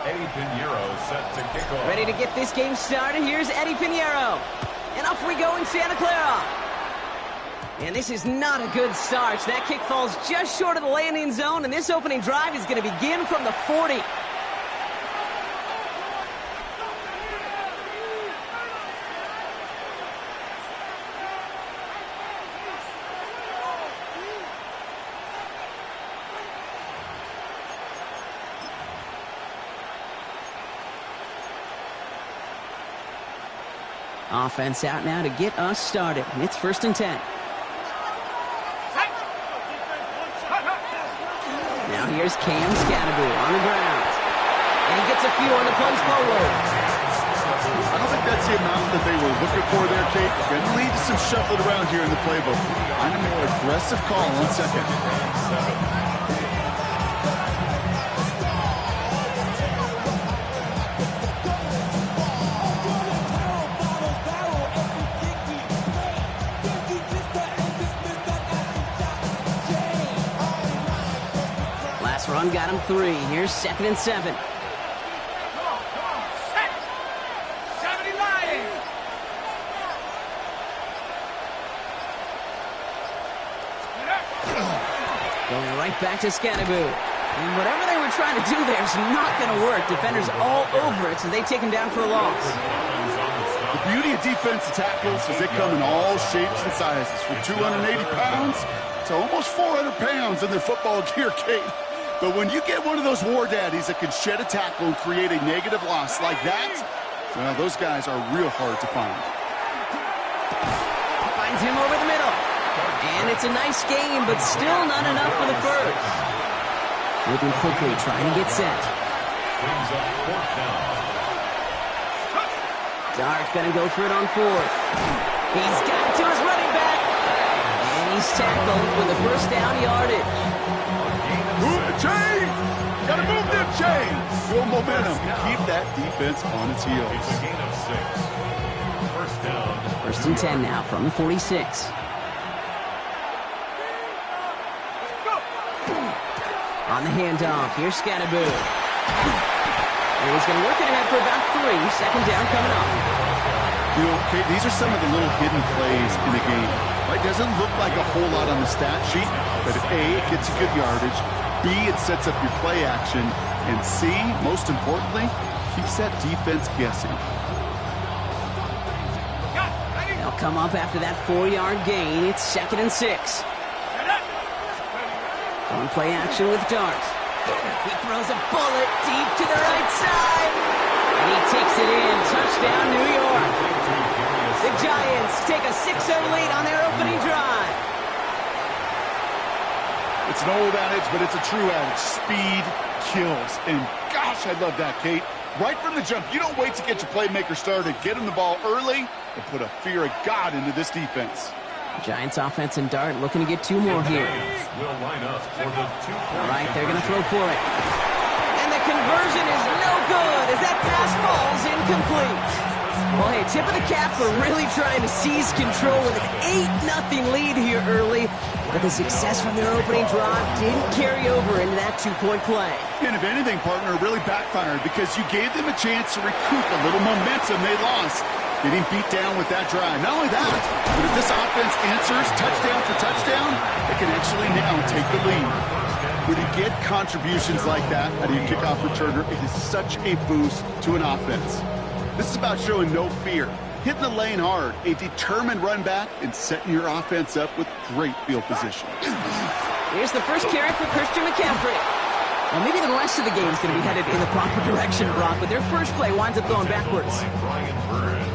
Eddie Pinheiro set to kick off. Ready to get this game started. Here's Eddie Pinheiro. And off we go in Santa Clara. And this is not a good start. That kick falls just short of the landing zone, and this opening drive is going to begin from the 40. Offense out now to get us started. It's 1st and 10. Now here's Cam Scatterby on the ground. And he gets a few on the plunge forward. I don't think that's the amount that they were looking for there, Kate. Going to lead to some shuffling around here in the playbook. I'm a more aggressive call on 2nd. Run got him 3. Here's 2nd and 7. Going right back to Scatterby. And whatever they were trying to do there is not going to work. Defenders all over it, so they take him down for a loss. The beauty of defensive tackles is they come in all shapes and sizes. From 280 pounds to almost 400 pounds in their football gear, Kate. But when you get one of those war daddies that can shed a tackle and create a negative loss like that, well, those guys are real hard to find. Finds him over the middle. And it's a nice game, but still not enough for the first. Moving quickly, trying to get set. Dart's going to go for it on 4th. He's got it to his running back. And he's tackled with a 1st down yardage. Move the chains! Gotta move them chains! Build momentum. Keep that defense on its heels. It's a gain of 6. 1st down. 1st and 10 now from the 46. On the handoff, here's Scatterby. And he's going to work it ahead for about 3. 2nd down coming up. You know, Kate, these are some of the little hidden plays in the game. Right? Doesn't look like a whole lot on the stat sheet, but A, it gets you good yardage. B, it sets up your play action. And C, most importantly, keeps that defense guessing. They'll come up after that 4-yard gain. It's 2nd and 6. On play action with Dart. He throws a bullet deep to the right side. And he takes it in. Touchdown, New York. The Giants take a 6-0 lead on their opening drive. It's an old adage, but it's a true adage. Speed kills. And gosh, I love that, Kate. Right from the jump, you don't wait to get your playmaker started. Get him the ball early and put a fear of God into this defense. Giants offense and Dart looking to get 2 more here. Will line up for the 2-point. All right, they're going to throw for it. And the conversion is no good as that pass falls incomplete. Well, hey, tip of the cap for really trying to seize control with an 8-0 lead here early. But the success from their opening drive didn't carry over into that 2-point play. And if anything, partner, really backfired because you gave them a chance to recoup a little momentum they lost. Getting beat down with that drive. Not only that, but if this offense answers touchdown for touchdown, it can actually now take the lead. When you get contributions like that out of your kickoff returner, it is such a boost to an offense. This is about showing no fear, hitting the lane hard, a determined run back, and setting your offense up with great field position. Here's the first carry for Christian McCaffrey. Well, maybe the rest of the game is going to be headed in the proper direction, Brock, but their first play winds up going backwards.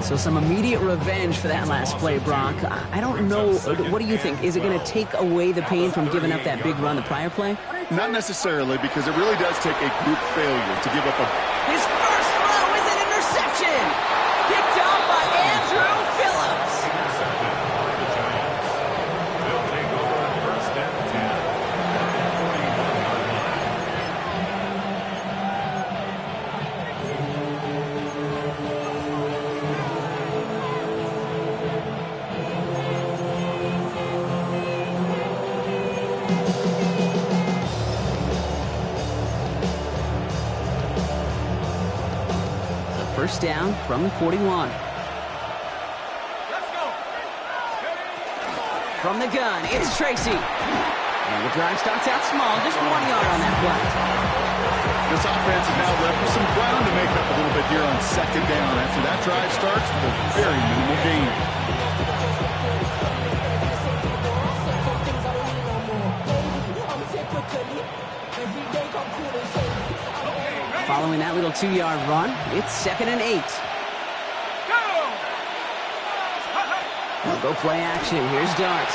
So some immediate revenge for that last play, Brock. I don't know. What do you think? Is it going to take away the pain from giving up that big run the prior play? Not necessarily, because it really does take a group failure to give up a... His first throw is an interception. Picked off by Andrew Phillips. They'll take over 1st and 10. first down from the 41. From the gun, it's Tracy. And the drive starts out small, just 1 yard on that play. This offense is now left with some ground to make up a little bit here on second down after that drive starts with a very minimal gain. Following that little 2-yard run, it's 2nd and 8. We'll go play action. Here's Dart.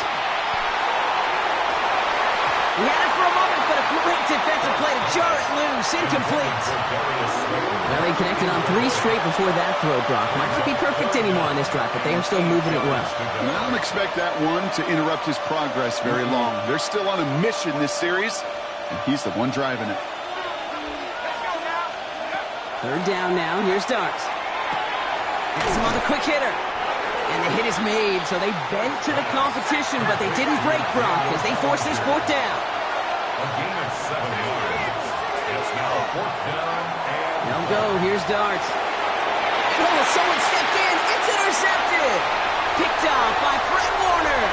He had it for a moment, but a great defensive play to jar it loose. Incomplete. Well, they connected on 3 straight before that throw, Brock. Might not be perfect anymore on this drive, but they are still moving it well. And I don't expect that one to interrupt his progress very long. They're still on a mission this series, and he's the one driving it. 3rd down now. Here's Dart. Has him on the quick hitter. And the hit is made, so they bent to the competition, but they didn't break, Brock, as they force this 4th down. A gain of 7 yards. It's now 4th down and... They'll go. Here's Dart. Oh, someone stepped in. It's intercepted. Picked off by Fred Warner.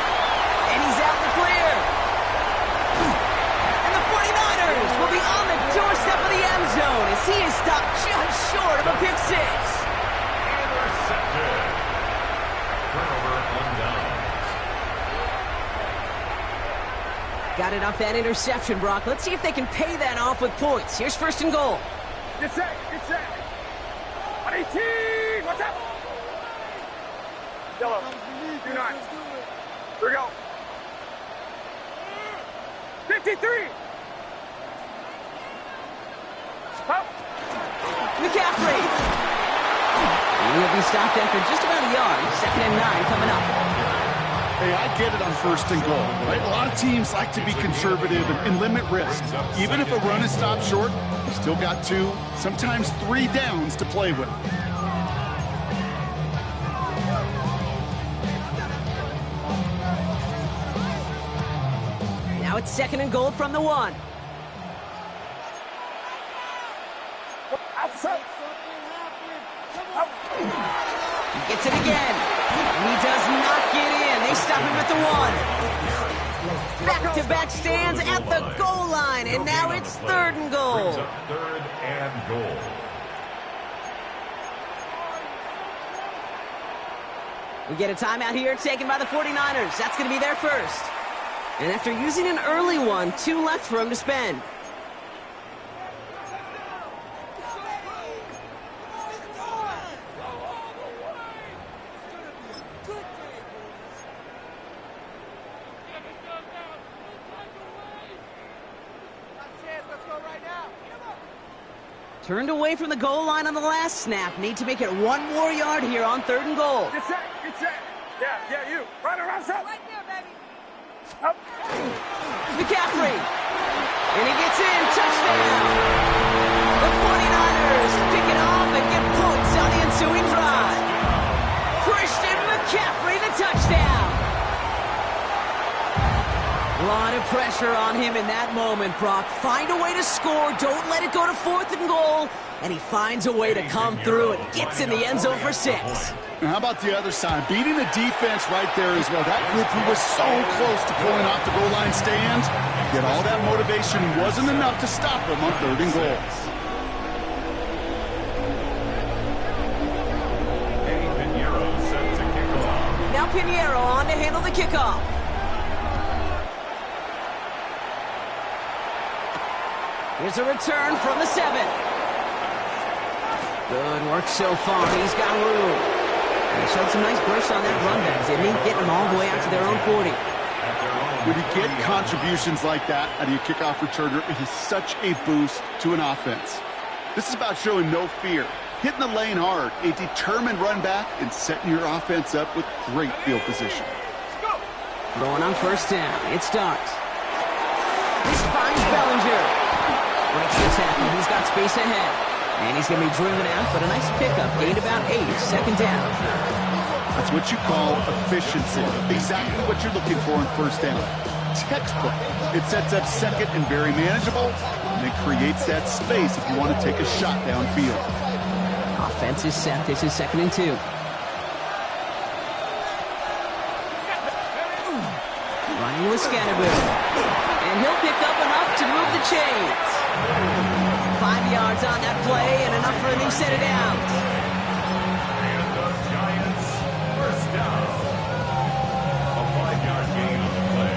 And he's out in the clear. And the 49ers will be on the doorstep of the end zone as he is stopped just short of a pick 6. Intercepted. Turnover on downs. Got it off that interception, Brock. Let's see if they can pay that off with points. Here's 1st and goal. Get set, get set. 118, what's up? Yellow, 2-9. Here we go. 53. Up. McCaffrey. He'll be stopped after just about a yard. 2nd and 9 coming up. Hey, I get it on 1st and goal, right? A lot of teams like to be conservative and limit risk. Even if a run is stopped short, you still got 2, sometimes 3 downs to play with. Now it's 2nd and goal from the 1. Outside. He gets it again. And he does not get in. They stop him at the 1. Back-to-back stands at the goal line, and now it's 3rd and goal. Brings up 3rd and goal. We get a timeout here taken by the 49ers. That's going to be their first. And after using an early one, 2 left for him to spend. Turned away from the goal line on the last snap. Need to make it 1 more yard here on 3rd and goal. Get set, get set. Yeah, you. Right around set. Right there, baby. Up. McCaffrey. And he gets in. Touchdown. The 49ers pick it off and get points on the ensuing drive. Christian McCaffrey, the touchdown. A lot of pressure on him in that moment, Brock. Find a way to score. Don't let it go to 4th and goal. And he finds a way to come through and gets in the end zone for 6. Now, how about the other side? Beating the defense right there as well. That group who was so close to pulling off the goal line stand, yet all that motivation wasn't enough to stop him on 3rd and goal. Pinheiro set to kick off. Now Pinheiro on to handle the kickoff. Here's a return from the 7. Good work so far. He's got room. And he showed some nice bursts on that run back. They didn't get them all the way out to their own 40. When you get contributions like that out of your kickoff returner, it is such a boost to an offense. This is about showing no fear, hitting the lane hard, a determined run back, and setting your offense up with great field position. Going on 1st down. It starts. This finds Bellinger. Breaks the tackle. He's got space ahead. And he's going to be driven out, but a nice pickup. Gained about 8. 2nd down. That's what you call efficiency. Exactly what you're looking for in 1st down. Textbook. It sets up 2nd and very manageable, and it creates that space if you want to take a shot downfield. Offense is set. This is 2nd and 2. Running with Scatterbill. And he'll pick up enough to move the chains. 5 yards on that play and enough for a new set of downs. And the Giants first down. A 5-yard gain on the play.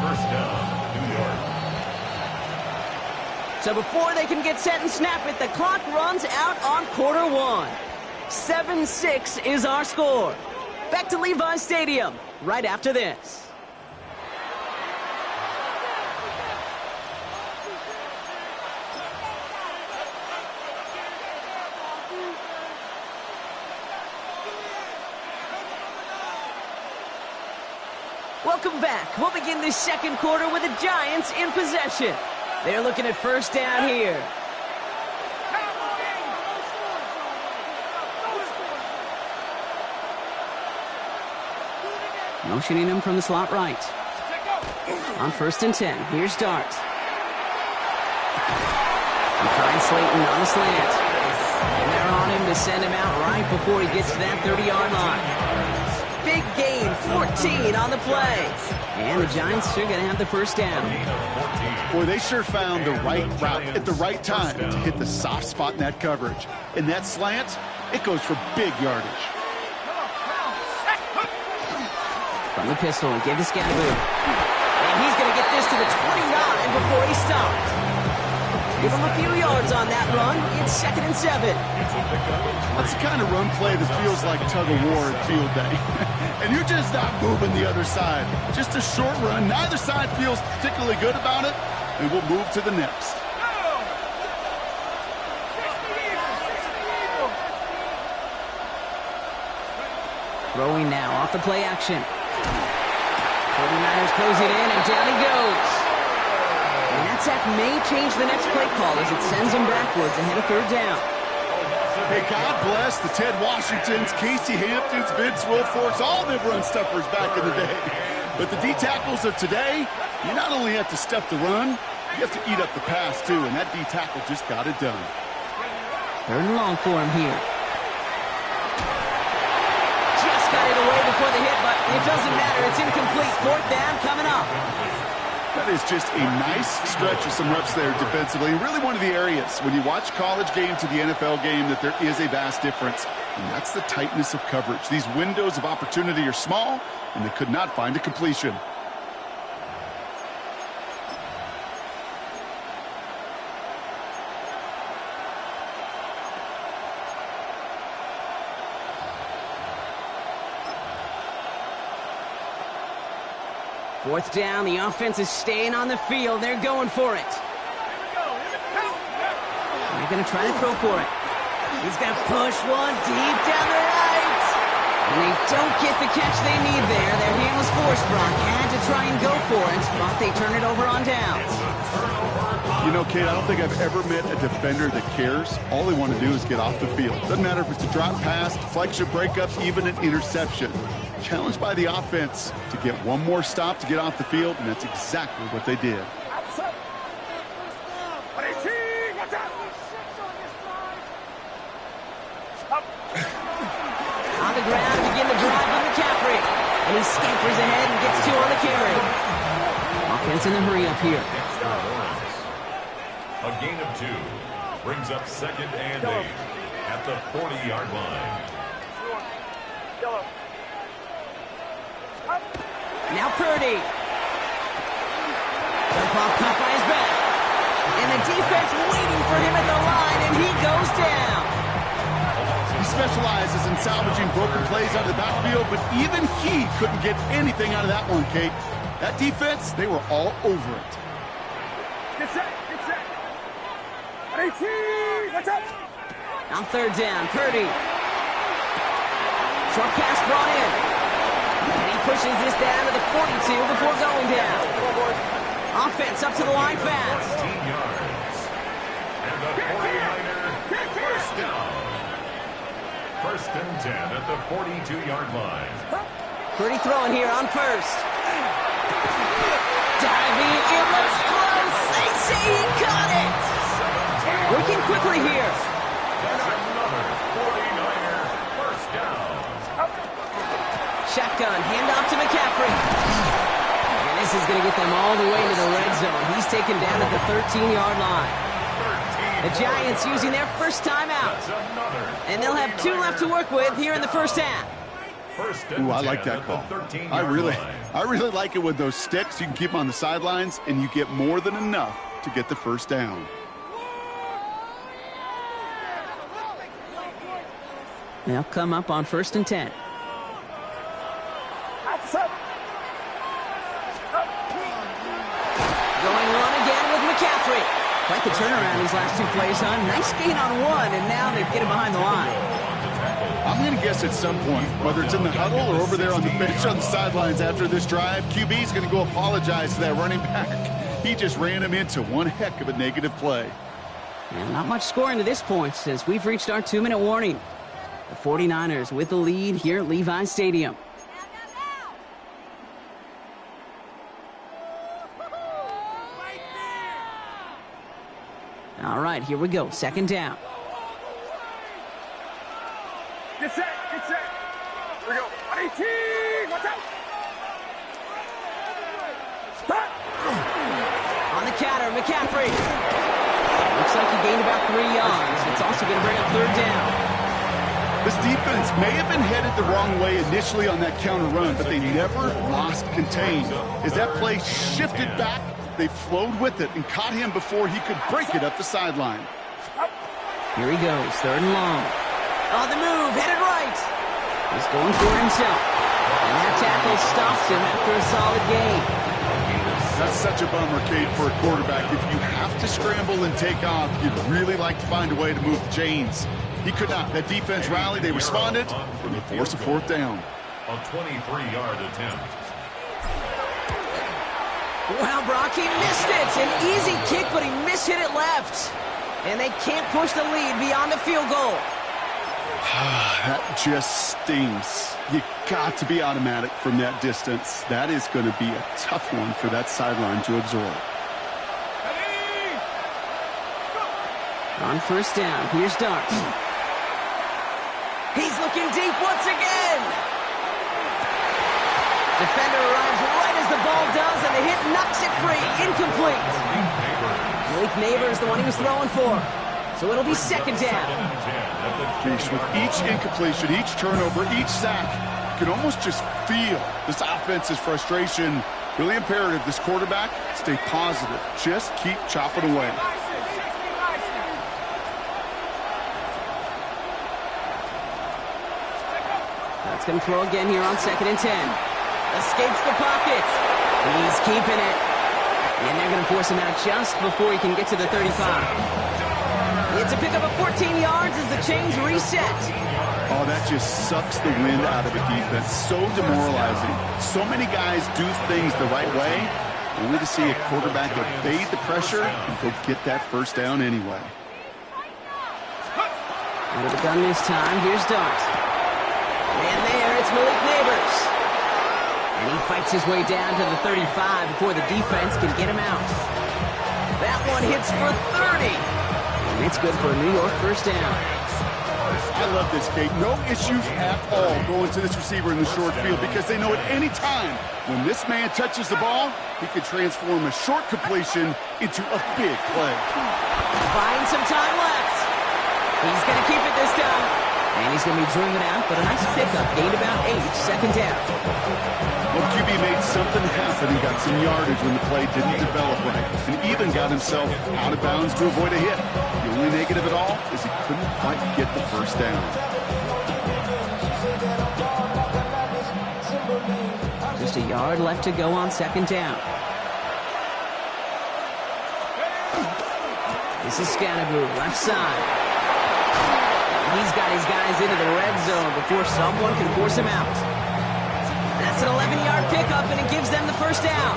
First down, New York. So before they can get set and snap it, the clock runs out on quarter 1. 7-6 is our score. Back to Levi's Stadium right after this. Welcome back. We'll begin this second quarter with the Giants in possession. They're looking at first down here. Motioning him from the slot right. On 1st and 10, here's Dart. He finds Slayton on the slant. And they're on him to send him out right before he gets to that 30-yard line. Big gain, 14 on the play. And the Giants are going to have the first down. Boy, they sure found the right route at the right time to hit the soft spot in that coverage. And that slant, it goes for big yardage. From the pistol, and give to Scatterbill. And he's going to get this to the 29 before he stops. Give him a few yards on that run. It's 2nd and 7. That's the kind of run play that feels like tug-of-war at field day. And you're just not moving the other side. Just a short run. Neither side feels particularly good about it. And we'll move to the next. Throwing now off the play action. 49ers close it in, and down he goes. And that sack may change the next play call as it sends him backwards ahead of 3rd down. Hey, God bless the Ted Washingtons, Casey Hamptons, Vince Wilforks, all them run stuffers back in the day. But the D-tackles of today, you not only have to stuff the run, you have to eat up the pass too, and that D-tackle just got it done. 3rd and long for him here. Just got it away before the hit, but it doesn't matter. It's incomplete. 4th down coming up. That is just a nice stretch of some reps there defensively. Really one of the areas when you watch college game to the NFL game that there is a vast difference. And that's the tightness of coverage. These windows of opportunity are small, and they could not find a completion. Fourth down, the offense is staying on the field. They're going for it. They're going to try to throw for it. He's going to push one deep down the right. And they don't get the catch they need there. Their hand was forced. Brock had to try and go for it, but they turn it over on downs. You know, Kate, I don't think I've ever met a defender that cares. All they want to do is get off the field. Doesn't matter if it's a drop pass, deflection, breakup, even an interception. Challenged by the offense to get one more stop to get off the field, and that's exactly what they did. On the ground, begin the drive with McCaffrey. And he scampers ahead and gets 2 on the carry. Offense in the hurry up here. A gain of 2 brings up 2nd and 8 at the 40-yard line. Now Purdy. Jump off caught by his back. And the defense waiting for him at the line, and he goes down. He specializes in salvaging broken plays out of the backfield, but even he couldn't get anything out of that one, Kate. That defense, they were all over it. Get set, get set. 18, that's up. On 3rd down, Purdy. Short pass brought in. And he pushes this down to the 42 before going down. Offense up to the line fast. 15 yards. And the 49er first down. 1st and 10 at the 42-yard line. Purdy throwing here on 1st. Diving, it looks close. They say he got it. Working quickly here. That's another is going to get them all the way to the red zone. He's taken down at the 13-yard line. The Giants using their first timeout. And they'll have 2 left to work with here in the first half. Ooh, I like that call. I really like it with those sticks. You can keep them on the sidelines, and you get more than enough to get the first down. They'll come up on 1st and 10. Going run again with McCaffrey. Quite the turnaround these last 2 plays, huh? Nice gain on 1, and now they get him behind the line. I'm going to guess at some point, whether it's in the huddle or over there on the bench on the sidelines after this drive, QB is going to go apologize to that running back. He just ran him into one heck of a negative play. And not much scoring to this point as we've reached our 2-minute warning. The 49ers with the lead here at Levi's Stadium. All right, here we go. 2nd down. Get set, get set. Here we go. 18, watch out. Stop. On the counter, McCaffrey. Looks like he gained about 3 yards. It's also going to bring up 3rd down. This defense may have been headed the wrong way initially on that counter run, but they never lost contained. As that play shifted back, they flowed with it and caught him before he could break it up the sideline. Here he goes, 3rd and long. On the move, headed right. He's going for it himself. And that tackle stops him after a solid gain. That's such a bummer, Kate, for a quarterback. If you have to scramble and take off, you'd really like to find a way to move the chains. He could not. That defense rallied, they responded, and they forced a 4th down. A 23-yard attempt. Wow, Brock, he missed it. An easy kick, but he mishit it left. And they can't push the lead beyond the field goal. That just stings. You got to be automatic from that distance. That is going to be a tough one for that sideline to absorb. On 1st down, here's Dart. He's looking deep once again. Defender arrives right as the ball does, and the hit knocks it free. Incomplete. Malik Neighbors, the one he was throwing for. So it'll be 2nd down. Geez, with each incompletion, each turnover, each sack, you can almost just feel this offense's frustration. Really imperative, this quarterback, stay positive. Just keep chopping away. That's going to throw again here on 2nd and 10. Escapes the pocket. He's keeping it. And they're going to force him out just before he can get to the 35. It's a pickup of 14 yards as the chains reset. Oh, that just sucks the wind out of a defense. So demoralizing. So many guys do things the right way, only to see a quarterback evade the pressure and go get that 1st down anyway. Out of the gun this time, here's Dart. And there, it's Malik Neighbors. And he fights his way down to the 35 before the defense can get him out. That one hits for 30. And it's good for a New York 1st down. I love this, Kate. No issues at all going to this receiver in the short field because they know at any time when this man touches the ball, he could transform a short completion into a big play. Finds some time left. He's going to keep it this time. And he's going to be driven out, but a nice pickup. Gained about 8, 2nd down. Well, QB made something happen and got some yardage when the play didn't develop right. And even got himself out of bounds to avoid a hit. The only negative at all is he couldn't quite get the 1st down. Just a yard left to go on 2nd down. This is Scannaboo, left side. He's got his guys into the red zone before someone can force him out. That's an 11-yard pickup, and it gives them the 1st down.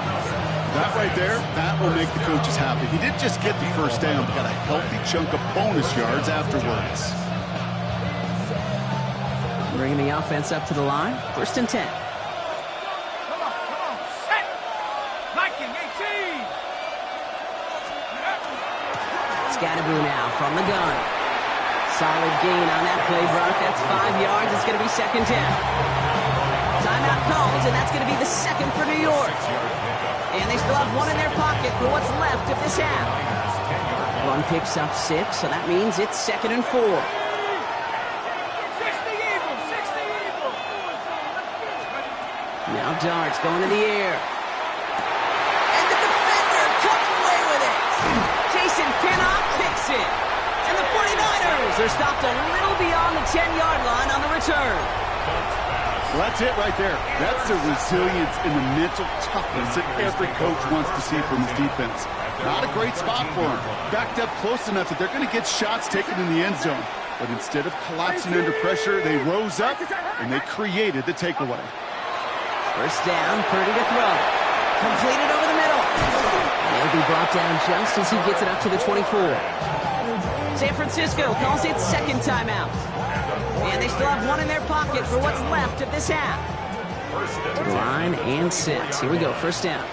That right there, that will make the coaches happy. He didn't just get the 1st down, but got a healthy chunk of bonus yards afterwards. Bringing the offense up to the line, 1st and 10. Come on, set. Liking 18. Scannaboo now from the gun. Solid gain on that play, Brock. That's 5 yards. It's going to be 2nd down. timeout called, and that's going to be the second for New York. And they still have one in their pocket for what's left of this half. Run picks up 6, so that means it's 2nd and 4. Now Darts going to the air. And the defender comes away with it. Jason Pinnock kicks it. And the 49ers are stopped a little beyond the 10-yard line on the return. Well, that's it right there. That's the resilience and the mental toughness that every coach wants to see from his defense. Not a great spot for him. Backed up close enough that they're going to get shots taken in the end zone. But instead of collapsing under pressure, they rose up and they created the takeaway. First down, Purdy to throw. Completed over the middle. And he'll be brought down just as he gets it up to the 24. San Francisco calls it second timeout. And they still have one in their pocket for what's left of this half. To the line and 6. Here we go, first down.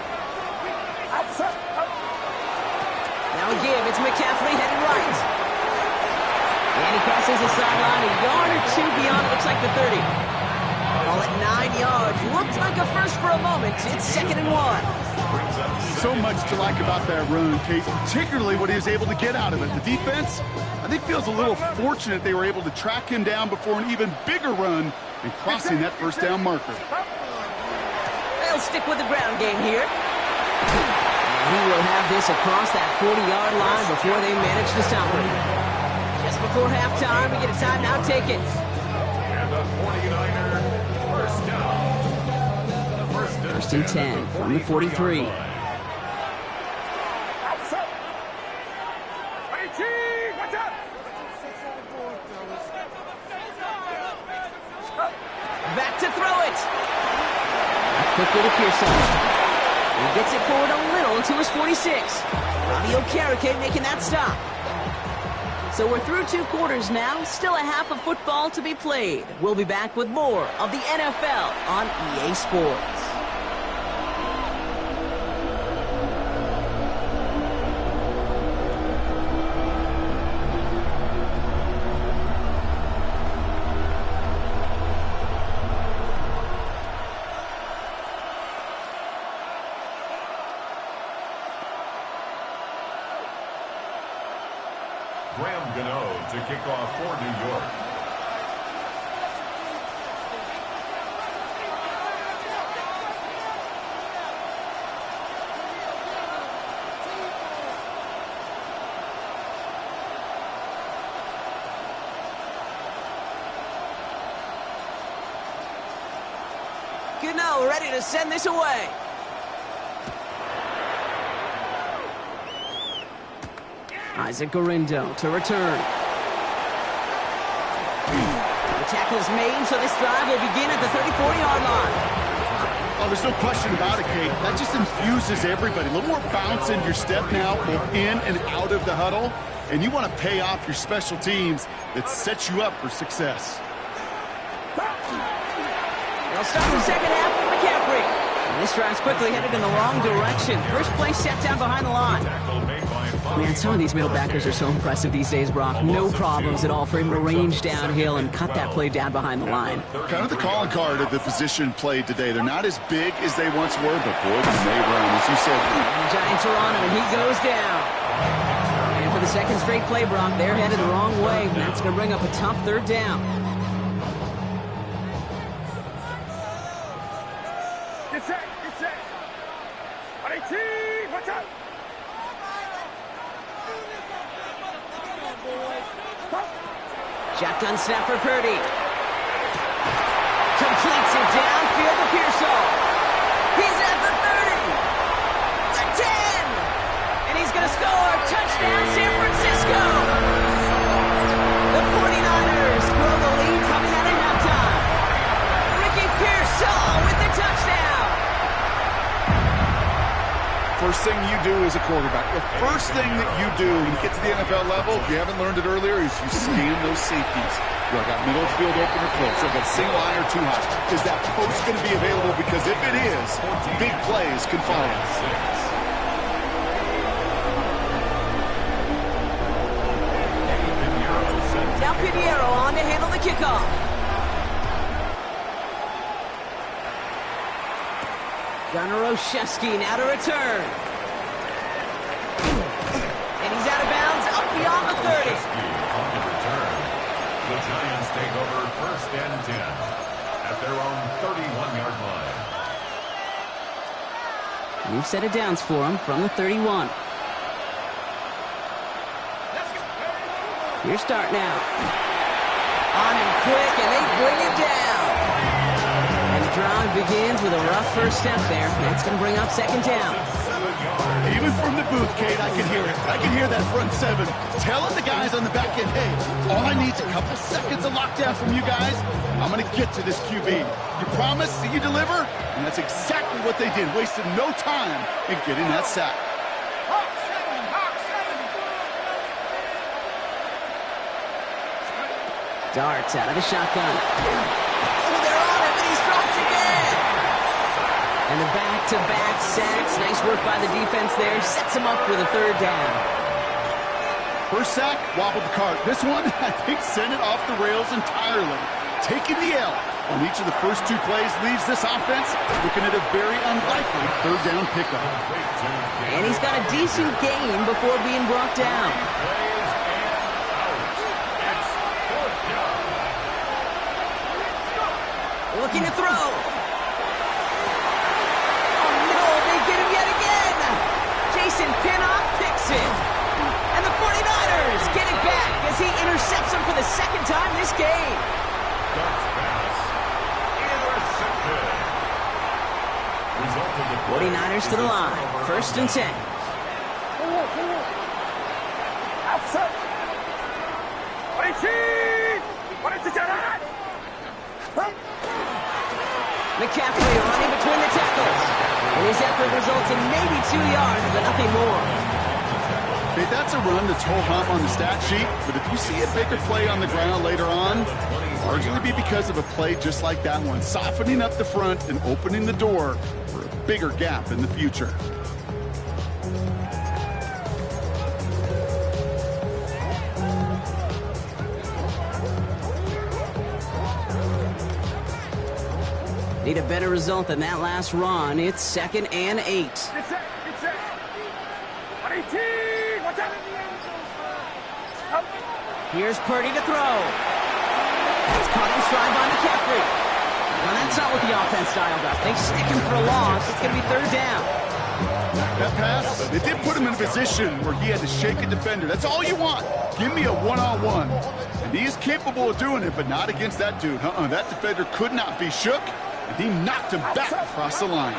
Now a give, it's McCaffrey headed right. And he crosses the sideline a yard or 2 beyond, it looks like the 30. Call it 9 yards. Looked like a first for a moment. It's 2nd and 1. So much to like about that run, Kate, particularly what he was able to get out of it. The defense, I think, feels a little fortunate they were able to track him down before an even bigger run and crossing that first down marker. They'll stick with the ground game here. And he will have this across that 40-yard line before they manage to stop him. Just before halftime, we get a timeout taken. And the 49er first down. First and 10 from the 43. Back to throw it. Quickly to Pearson. He gets it forward a little to his 46. Robbie Okereke making that stop. So we're through 2 quarters now. Still a half of football to be played. We'll be back with more of the NFL on EA Sports. To kick off for New York. Gano ready to send this away. Isaac Gorindo to return. The tackle's made, so this drive will begin at the 34-yard line. Oh, there's no question about it, Kate. That just infuses everybody. A little more bounce in your step now, both in and out of the huddle. And you want to pay off your special teams that sets you up for success. They'll start the second half with McCaffrey. And this drive's quickly headed in the wrong direction. First play set down behind the line. Man, some of these middle backers are so impressive these days, Brock. No problems at all for him to range downhill and cut that play down behind the line. Kind of the calling card of the position played today. They're not as big as they once were, but boy, can they run, as you said. And the Giants are on him, and he goes down. And for the second straight play, Brock, they're headed the wrong way. And that's going to bring up a tough third down. Get set, get set. 18, watch out. Shotgun snap for Purdy. Completes it downfield to Pearsall. He's at the 30. The 10. And he's going to score. Touchdown, San Francisco. The 49ers grow the lead coming out of halftime. Ricky Pearsall with the touchdown. First thing you do as a quarterback, the first thing that you do when you get to the NFL level, if you haven't learned it earlier, is you scan those safeties. Do I got middle of the field open or close? Do I got single eye or 2 high? Is that post going to be available? Because if it is, big plays can follow. Now Pinheiro on to handle the kickoff. Gunnar Olszewski now to return. And he's out of bounds, up beyond the 30. On the return. The Giants take over 1st and 10 at their own 31-yard line. New set of downs for him from the 31. Here's start now. On him quick, and they bring it down. And the drive begins with a rough first step there. That's going to bring up 2nd down. Even from the booth, Kate, I can hear it. I can hear that front 7 telling the guys on the back end, hey, all I need is a couple seconds of lockdown from you guys. I'm going to get to this QB. You promise that you deliver? And that's exactly what they did, wasted no time in getting that sack. Darts out of the shotgun. Oh, they're on him, and he's dropped again. And the back-to-back sacks. Nice work by the defense there. Sets him up with a 3rd down. First sack, wobbled the cart. This one, I think, sent it off the rails entirely. Taking the L on each of the first 2 plays leaves this offense looking at a very unlikely 3rd down pickup. And he's got a decent gain before being brought down. Looking to throw. Oh, no, they get him yet again. Jason Pinnock picks it. And the 49ers get it back as he intercepts him for the 2nd time this game. Darts pass. Intercepted. Result of the play 49ers to the line. 1st and 10. Outside. McCaffrey running between the tackles. And his effort results in maybe 2 yards, but nothing more. Hey, that's a run that's ho-hum on the stat sheet, but if you see a bigger play on the ground later on, largely be because of a play just like that one, softening up the front and opening the door for a bigger gap in the future. Need a better result than that last run. It's 2nd and 8. Get set. 18. Watch out. Here's Purdy to throw. It's caught in stride by McCaffrey. Now that's not what the offense dialed up. They stick him for a loss. It's going to be 3rd down. That pass, it did put him in a position where he had to shake a defender. That's all you want. Give me a one-on-one. And he is capable of doing it, but not against that dude. That defender could not be shook, and he knocked him back across the line.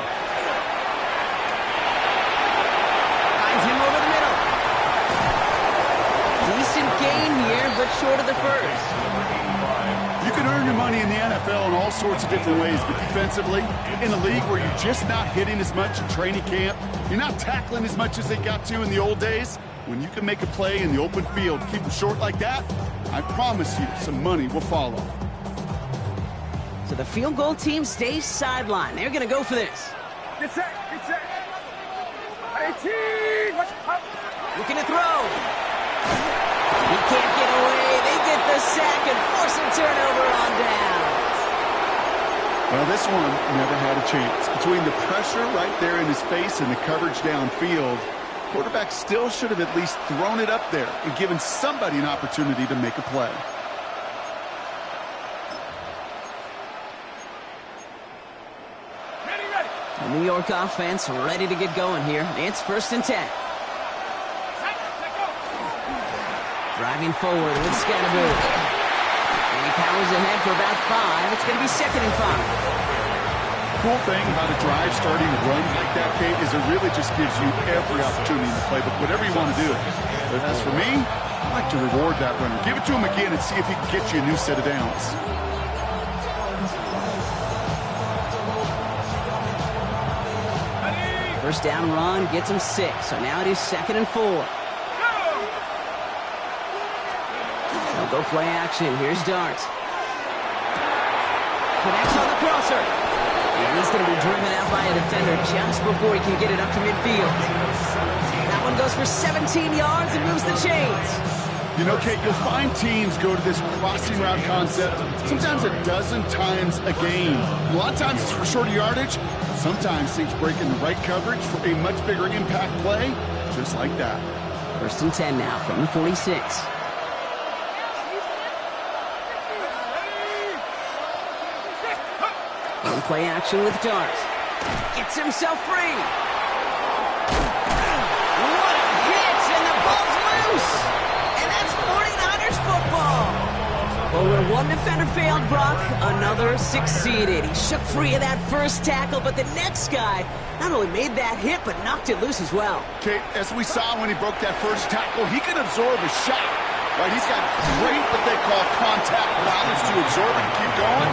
Finds him over the middle. Decent gain here, but short of the 1st. You can earn your money in the NFL in all sorts of different ways, but defensively, in a league where you're just not hitting as much in training camp, you're not tackling as much as they got to in the old days, when you can make a play in the open field, keep them short like that, I promise you some money will follow. So the field goal team stays sidelined. They're going to go for this. Get set. 18. Watch out. Looking to throw. He can't get away. They get the sack and force a turnover on down. Well, this one never had a chance. Between the pressure right there in his face and the coverage downfield, quarterback still should have at least thrown it up there and given somebody an opportunity to make a play. Ready. The New York offense ready to get going here. It's 1st and 10. Driving forward with Scatterboo. And he powers ahead for about 5. It's going to be 2nd and 5. Cool thing about a drive starting a run like that, Kate, is it really just gives you every opportunity to play, but whatever you want to do. But as for me, I like to reward that runner. Give it to him again and see if he can get you a new set of downs. First down run gets him 6. So now it is 2nd and 4. They'll go play action. Here's Darts. Connects on the crosser. And he's going to be driven out by a defender just before he can get it up to midfield. That one goes for 17 yards and moves the chains. You know, Kate, you'll find teams go to this crossing route concept sometimes a dozen times a game. A lot of times it's for shorter yardage. Sometimes things break in the right coverage for a much bigger impact play, just like that. 1st and 10 now from the 46. On play action with Dars. Gets himself free. What a hit, and the ball's loose. And that's 49ers football. Well, where one defender failed, Brock, another succeeded. He shook free of that first tackle, but the next guy not only made that hit, but knocked it loose as well. Kate, as we saw when he broke that first tackle, he can absorb a shot. Right, he's got great what they call contact balance to absorb it and keep going.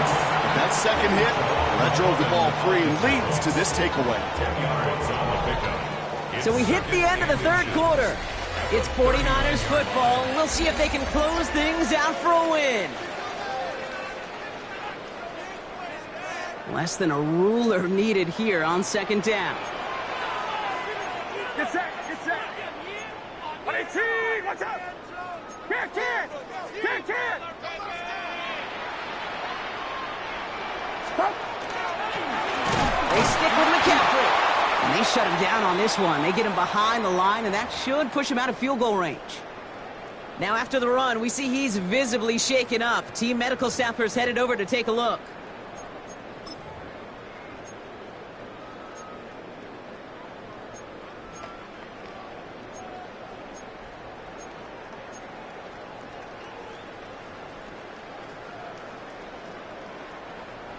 That second hit, that drove the ball free and leads to this takeaway. 10 yards on the pickup. So we hit the end of the third quarter. It's 49ers football. We'll see if they can close things out for a win. Less than a ruler needed here on 2nd down. Get set, get set. 18, watch out. Get kid. Stop. They stick with McCaffrey. And they shut him down on this one. They get him behind the line, and that should push him out of field goal range. Now after the run, we see he's visibly shaken up. Team medical staffers headed over to take a look.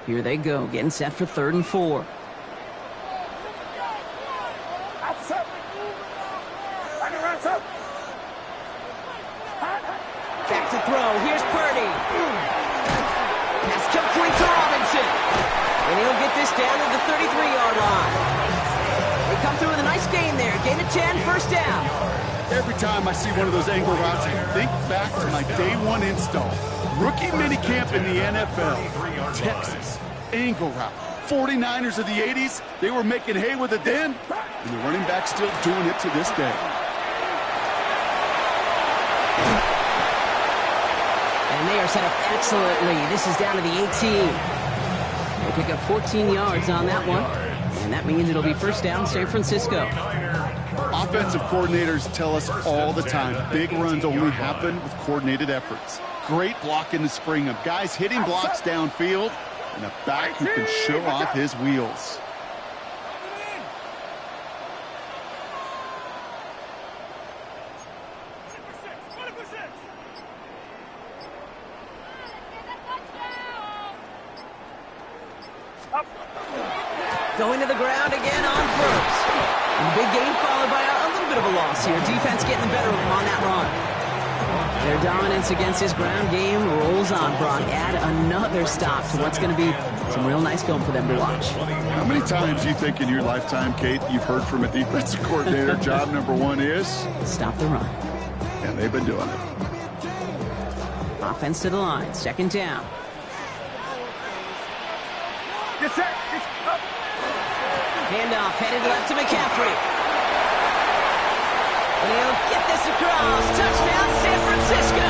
Here they go, getting set for 3rd and 4. Back to throw. Here's Purdy. Pass complete to Robinson. And he'll get this down to the 33-yard line. They come through with a nice gain there. Gain of 10, 1st down. Every time I see one of those angle routes, I think back to my day one install. Rookie minicamp in the NFL. Texas, angle route. 49ers of the 80s, they were making hay with it then, and the running back's still doing it to this day. And they are set up excellently. This is down to the 18. They pick up 14 yards on that one, and that means it'll be 1st down, San Francisco. Offensive coordinators tell us all the time, big runs only happen with coordinated efforts. Great block in the spring of guys hitting blocks downfield, and a back who can show off his wheels. Going to the ground again on 1st. And the big gain followed by a little bit of a loss here. Defense getting the better of them on that run. Their dominance against his ground game rolls on, Brock. Add another stop to what's going to be some real nice film for them to watch. How many times do you think in your lifetime, Kate, you've heard from a defensive coordinator, job number 1 is? Stop the run. And they've been doing it. Offense to the line. 2nd down. Get set, get up. Handoff headed left to McCaffrey. And he'll get this across. Touchdown, San Francisco.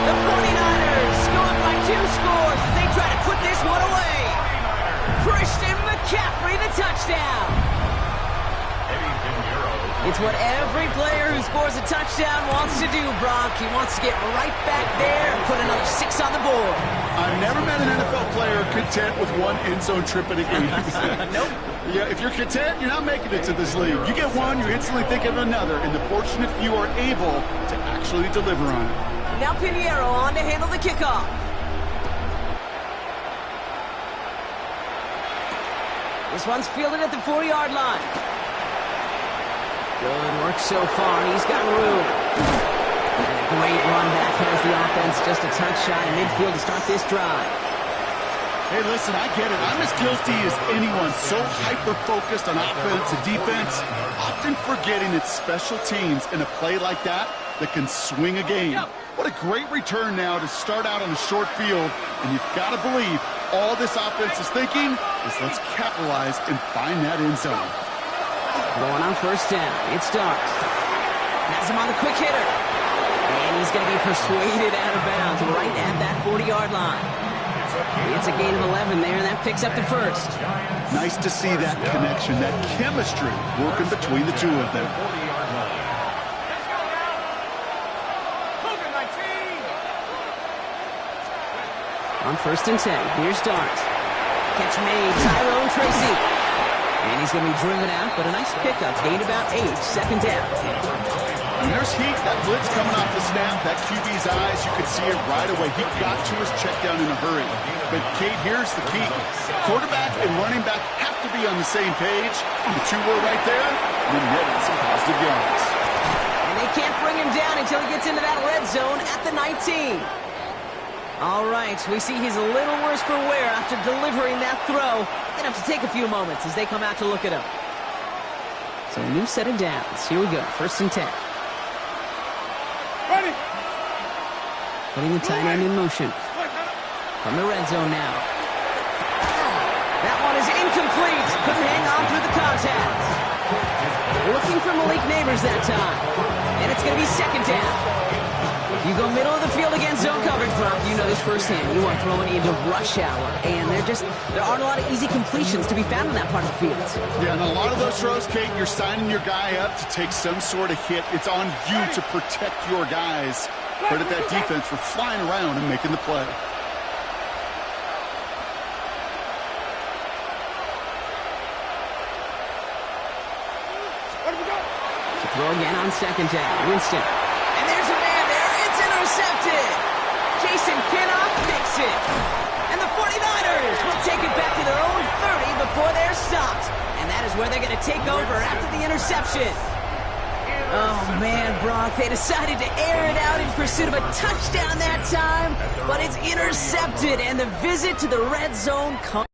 The 49ers go up by 2 scores as they try to put this one away. Christian McCaffrey, the touchdown. It's what every player who scores a touchdown wants to do, Brock. He wants to get right back there and put another 6 on the board. I've never met an NFL player content with 1 end zone trip in a game. Nope. Yeah, if you're content, you're not making it to this league. You get one, you instantly think of another, and the fortunate few are able to actually deliver on it. Now Pinheiro on to handle the kickoff. This one's fielded at the 4-yard line. Good work so far. He's got room. And a great run back has the offense just a touch shy of midfield to start this drive. Hey, listen, I get it. I'm as guilty as anyone. So hyper-focused on offense and defense, often forgetting it's special teams in a play like that can swing a game. What a great return now to start out on a short field, and you've got to believe all this offense is thinking is let's capitalize and find that end zone. Going on 1st down. It starts. Has him on the quick hitter. And he's going to be persuaded out of bounds right at that 40-yard line. It's a gain of 11 there, and that picks up the first. Nice to see that connection, that chemistry working between the two of them. On 1st and 10, here's Dart. Catch made, Tyrone Tracy. And he's going to be driven out, but a nice pickup. Gain about 8, 2nd down. And there's heat. That blitz coming off the snap. That QB's eyes, you could see it right away. He got to his check down in a hurry. But, Kate, here's the key. Quarterback and running back have to be on the same page. The two were right there, and then netted some positive yards. And they can't bring him down until he gets into that red zone at the 19. All right, we see he's a little worse for wear after delivering that throw. Gonna have to take a few moments as they come out to look at him. So a new set of downs. Here we go, 1st and 10. Ready. Putting the tight end in motion. From the red zone now. That one is incomplete. Couldn't hang on through the contact. Looking for Malik Neighbors that time. And it's gonna be 2nd down. You go middle of the field against zone coverage, Brock. You know this firsthand. You are throwing into rush hour, and there aren't a lot of easy completions to be found in that part of the field. Yeah, and a lot of those throws, Kate, you're signing your guy up to take some sort of hit. It's on you to protect your guys. Credit that defense for flying around and making the play. To throw again on 2nd down. Winston. And there's a man there. It's intercepted. Jason cannot fix it. And the 49ers will take it back to their own 30 before they're stopped. And that is where they're going to take over after the interception. Oh, man, Brock, they decided to air it out in pursuit of a touchdown that time, but it's intercepted, and the visit to the red zone comes.